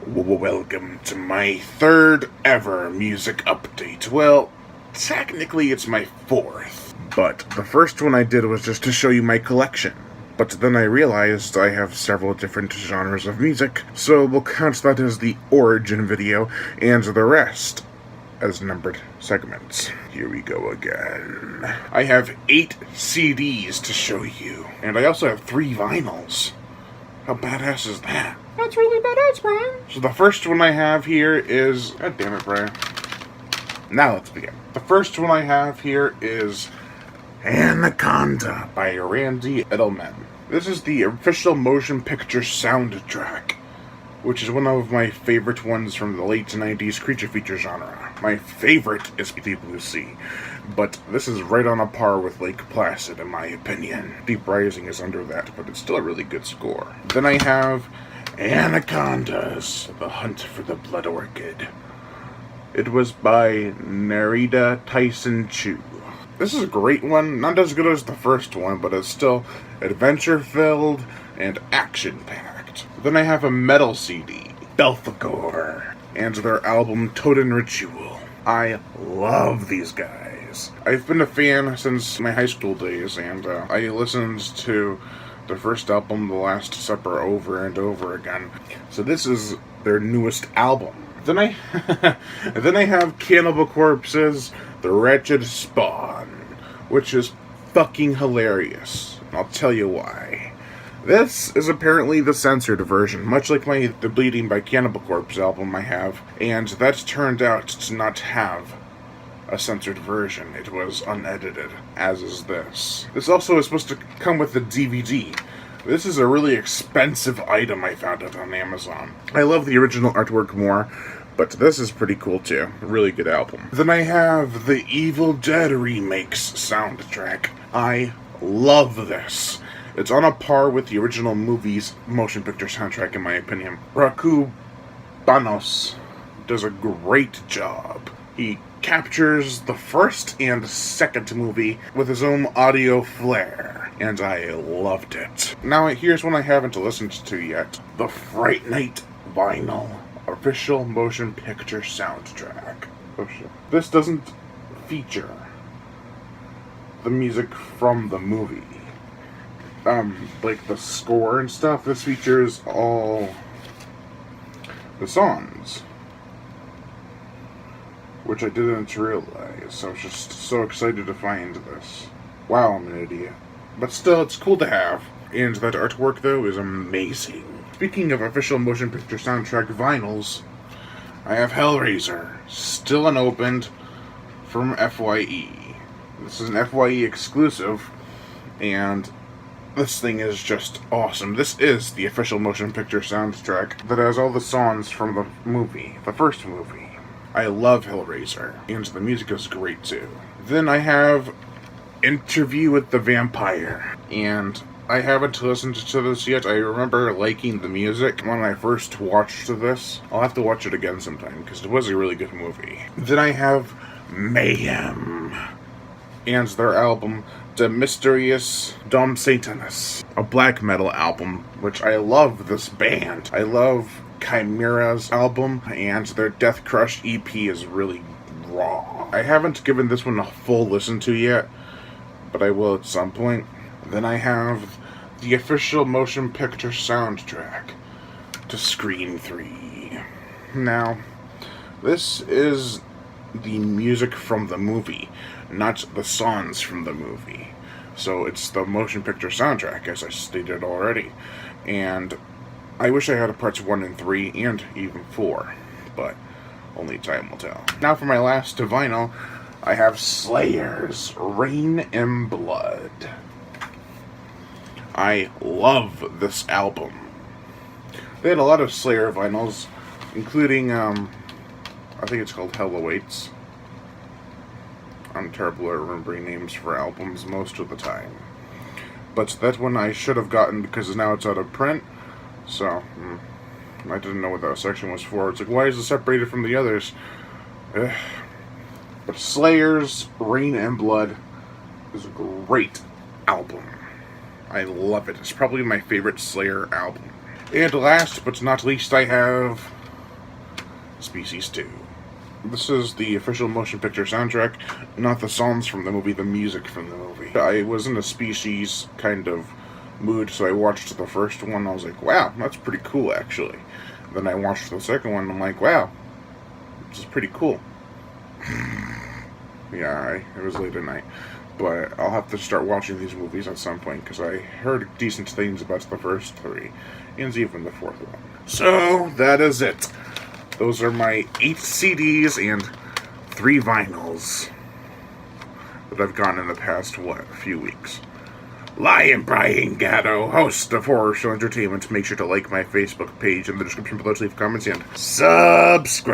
Welcome to my third ever music update. Well, technically it's my fourth, but the first one I did was just to show you my collection. But then I realized I have several different genres of music, so we'll count that as the origin video, and the rest as numbered segments. Here we go again. I have 8 CDs to show you, and I also have 3 vinyls. How badass is that? That's really badass, Brian. So the first one I have here is... God damn it, Brian. Now let's begin. The first one I have here is Anaconda by Randy Edelman. This is the official motion picture soundtrack, which is one of my favorite ones from the late 90s creature feature genre. My favorite is Deep Blue Sea, but this is right on a par with Lake Placid in my opinion. Deep Rising is under that, but it's still a really good score. Then I have Anacondas, The Hunt for the Blood Orchid. It was by Narita Tyson Chu. This is a great one, not as good as the first one, but it's still adventure-filled and action-packed. Then I have a metal CD, Belphegor, and their album Totem Ritual. I love these guys. I've been a fan since my high school days, and I listened to their first album, The Last Supper, over and over again. So this is their newest album. Then I have Cannibal Corpse's The Wretched Spawn, which is fucking hilarious. I'll tell you why. This is apparently the censored version, much like the Bleeding by Cannibal Corpse album I have, and that turned out to not have a censored version. It was unedited, as is this. This also is supposed to come with the DVD. This is a really expensive item I found it on Amazon. I love the original artwork more, but this is pretty cool too. Really good album. Then I have the Evil Dead Remakes soundtrack. I love this. It's on a par with the original movie's motion picture soundtrack in my opinion. Raku Banos does a great job. He captures the first and second movie with his own audio flair, and I loved it. Now here's one I haven't listened to yet. The Fright Night vinyl official motion picture soundtrack. Oh shit. This doesn't feature the music from the movie. Like the score and stuff. This features all the songs, which I didn't realize. I was just so excited to find this. Wow, I'm an idiot. But still, it's cool to have. And that artwork, though, is amazing. Speaking of official motion picture soundtrack vinyls, I have Hellraiser, still unopened, from FYE. This is an FYE exclusive, and this thing is just awesome. This is the official motion picture soundtrack that has all the songs from the movie, the first movie. I love Hellraiser, and the music is great too. Then I have Interview with the Vampire, and I haven't listened to this yet. I remember liking the music when I first watched this. I'll have to watch it again sometime, because it was a really good movie. Then I have Mayhem, and their album, De Mysterious Dom Satanas, a black metal album, which I love this band. I love Chimera's album, and their Death Crush EP is really raw. I haven't given this one a full listen to yet, but I will at some point. Then I have the official motion picture soundtrack to Scream 3. Now, this is the music from the movie, not the songs from the movie. So it's the motion picture soundtrack, as I stated already. And I wish I had parts 1 and 3, and even 4, but only time will tell. Now for my last vinyl, I have Slayer's Rain and Blood. I love this album. They had a lot of Slayer vinyls, including, I think it's called Hell Awaits. I'm terrible at remembering names for albums most of the time. But that one I should have gotten because now it's out of print. So, I didn't know what that section was for. It's like, why is it separated from the others? But Slayer's Rain and Blood is a great album. I love it. It's probably my favorite Slayer album. And last but not least, I have Species 2. This is the official motion picture soundtrack, not the songs from the movie, the music from the movie. I was in a Species kind of mood, so I watched the first one, I was like, wow, that's pretty cool, actually. Then I watched the second one, and I'm like, wow, this is pretty cool. Yeah, it was late at night. But I'll have to start watching these movies at some point, because I heard decent things about the first 3, and even the 4th one. So, that is it. Those are my 8 CDs and 3 vinyls that I've gotten in the past, few weeks. Lion Brian Gatto, host of Horror Show Entertainment. Make sure to like my Facebook page in the description below to leave comments and subscribe.